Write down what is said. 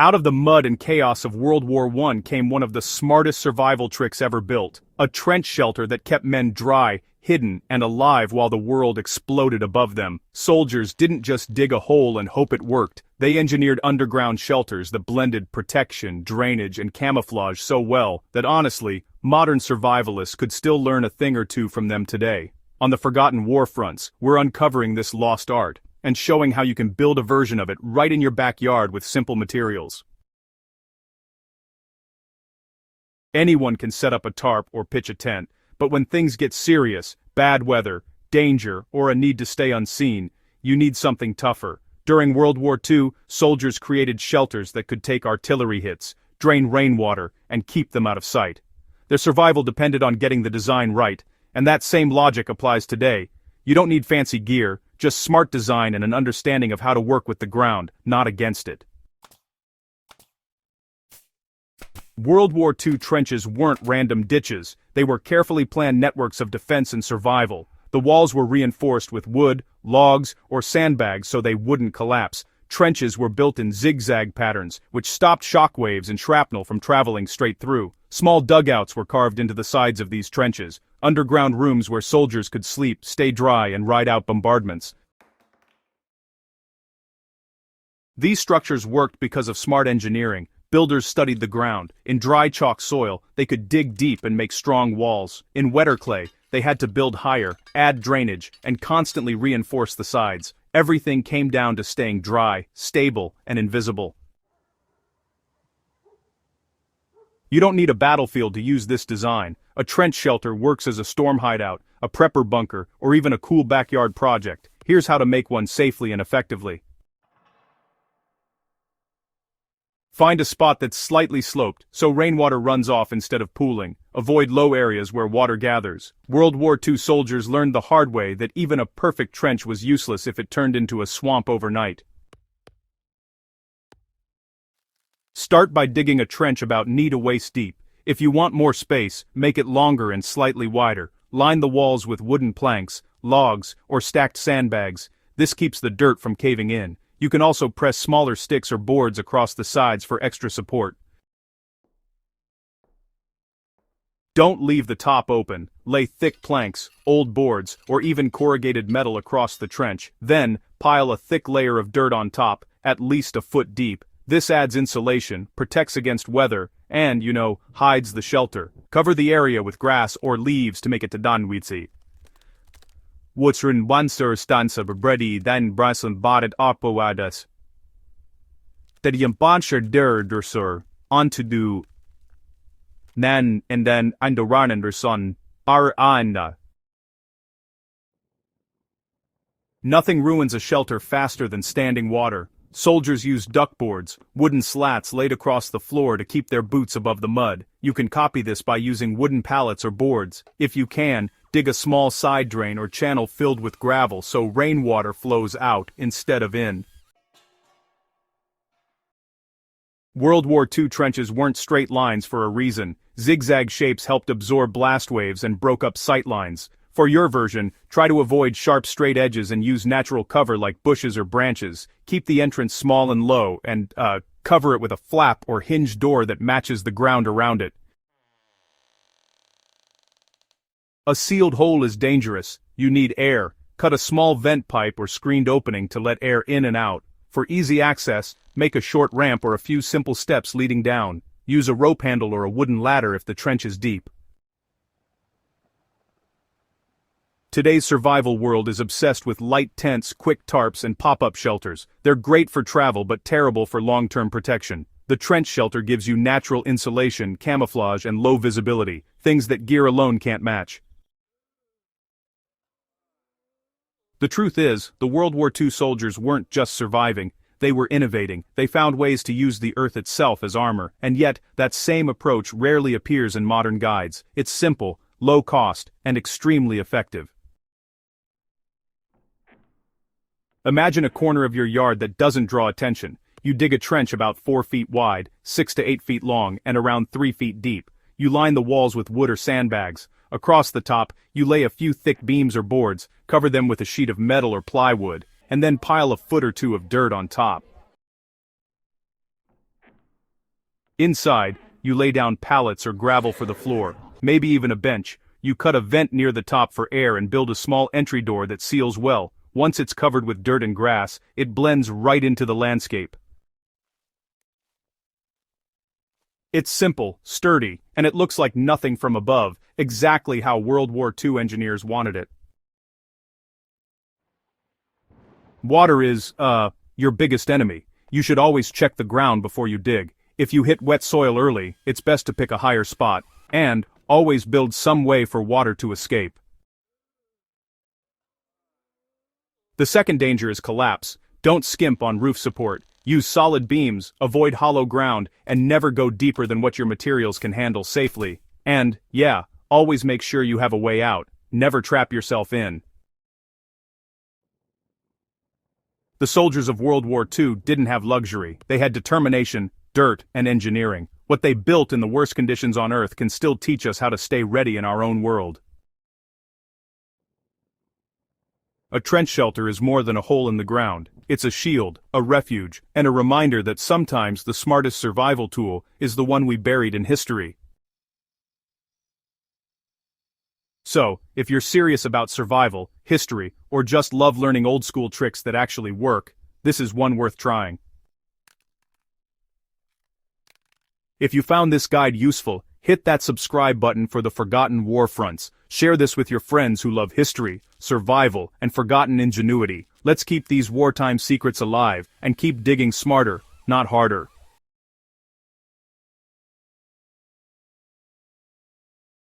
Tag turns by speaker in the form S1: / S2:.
S1: Out of the mud and chaos of World War I came one of the smartest survival tricks ever built, a trench shelter that kept men dry, hidden, and alive while the world exploded above them. Soldiers didn't just dig a hole and hope it worked. They engineered underground shelters that blended protection, drainage, and camouflage so well that honestly, modern survivalists could still learn a thing or two from them today. On the forgotten war fronts, we're uncovering this lost art and showing how you can build a version of it right in your backyard with simple materials. Anyone can set up a tarp or pitch a tent, but when things get serious, bad weather, danger, or a need to stay unseen, you need something tougher. During World War II, soldiers created shelters that could take artillery hits, drain rainwater, and keep them out of sight. Their survival depended on getting the design right, and that same logic applies today. You don't need fancy gear, just smart design and an understanding of how to work with the ground, not against it. World War II trenches weren't random ditches, they were carefully planned networks of defense and survival. The walls were reinforced with wood, logs, or sandbags so they wouldn't collapse. Trenches were built in zigzag patterns, which stopped shockwaves and shrapnel from traveling straight through. Small dugouts were carved into the sides of these trenches, underground rooms where soldiers could sleep, stay dry, and ride out bombardments. These structures worked because of smart engineering. Builders studied the ground. In dry chalk soil, they could dig deep and make strong walls. In wetter clay, they had to build higher, add drainage, and constantly reinforce the sides. Everything came down to staying dry, stable, and invisible. You don't need a battlefield to use this design. A trench shelter works as a storm hideout, a prepper bunker, or even a cool backyard project. Here's how to make one safely and effectively. Find a spot that's slightly sloped, so rainwater runs off instead of pooling. Avoid low areas where water gathers. World War II soldiers learned the hard way that even a perfect trench was useless if it turned into a swamp overnight. Start by digging a trench about knee to waist deep. If you want more space, make it longer and slightly wider. Line the walls with wooden planks, logs, or stacked sandbags. This keeps the dirt from caving in. You can also press smaller sticks or boards across the sides for extra support. Don't leave the top open. Lay thick planks, old boards, or even corrugated metal across the trench. Then, pile a thick layer of dirt on top, at least a foot deep. This adds insulation, protects against weather, and, hides the shelter. Cover the area with grass or leaves to make it to danwitsi. Wotsrin wanser stansa bebredi then brassen badet opowadas. That yambansher dursur, onto do. Nan and then andoranenderson, anda. Nothing ruins a shelter faster than standing water. Soldiers use duckboards, wooden slats laid across the floor to keep their boots above the mud. You can copy this by using wooden pallets or boards. If you can, dig a small side drain or channel filled with gravel so rainwater flows out instead of in. World War II trenches weren't straight lines for a reason. Zigzag shapes helped absorb blast waves and broke up sight lines. For your version, try to avoid sharp straight edges and use natural cover like bushes or branches. Keep the entrance small and low, and cover it with a flap or hinged door that matches the ground around it. A sealed hole is dangerous. You need air. Cut a small vent pipe or screened opening to let air in and out. For easy access, make a short ramp or a few simple steps leading down. Use a rope handle or a wooden ladder if the trench is deep. Today's survival world is obsessed with light tents, quick tarps, and pop-up shelters. They're great for travel but terrible for long-term protection. The trench shelter gives you natural insulation, camouflage, and low visibility, things that gear alone can't match. The truth is, the World War II soldiers weren't just surviving, they were innovating. They found ways to use the earth itself as armor, and yet, that same approach rarely appears in modern guides. It's simple, low cost, and extremely effective. Imagine a corner of your yard that doesn't draw attention. You dig a trench about 4 feet wide, 6 to 8 feet long, and around 3 feet deep. You line the walls with wood or sandbags. Across the top, you lay a few thick beams or boards, cover them with a sheet of metal or plywood, and then pile a foot or two of dirt on top. Inside, you lay down pallets or gravel for the floor, maybe even a bench. You cut a vent near the top for air and build a small entry door that seals well. Once it's covered with dirt and grass, it blends right into the landscape. It's simple, sturdy, and it looks like nothing from above, exactly how World War II engineers wanted it. Water is, your biggest enemy. You should always check the ground before you dig. If you hit wet soil early, it's best to pick a higher spot, and always build some way for water to escape. The second danger is collapse. Don't skimp on roof support. Use solid beams, avoid hollow ground, and never go deeper than what your materials can handle safely. And, yeah, always make sure you have a way out. Never trap yourself in. The soldiers of World War II didn't have luxury. They had determination, dirt, and engineering. What they built in the worst conditions on Earth can still teach us how to stay ready in our own world. A trench shelter is more than a hole in the ground. It's a shield, a refuge, and a reminder that sometimes the smartest survival tool is the one we buried in history. So, if you're serious about survival, history, or just love learning old-school tricks that actually work, this is one worth trying. If you found this guide useful, hit that subscribe button for the Forgotten War Fronts. Share this with your friends who love history, survival, and forgotten ingenuity. Let's keep these wartime secrets alive, and keep digging smarter, not harder.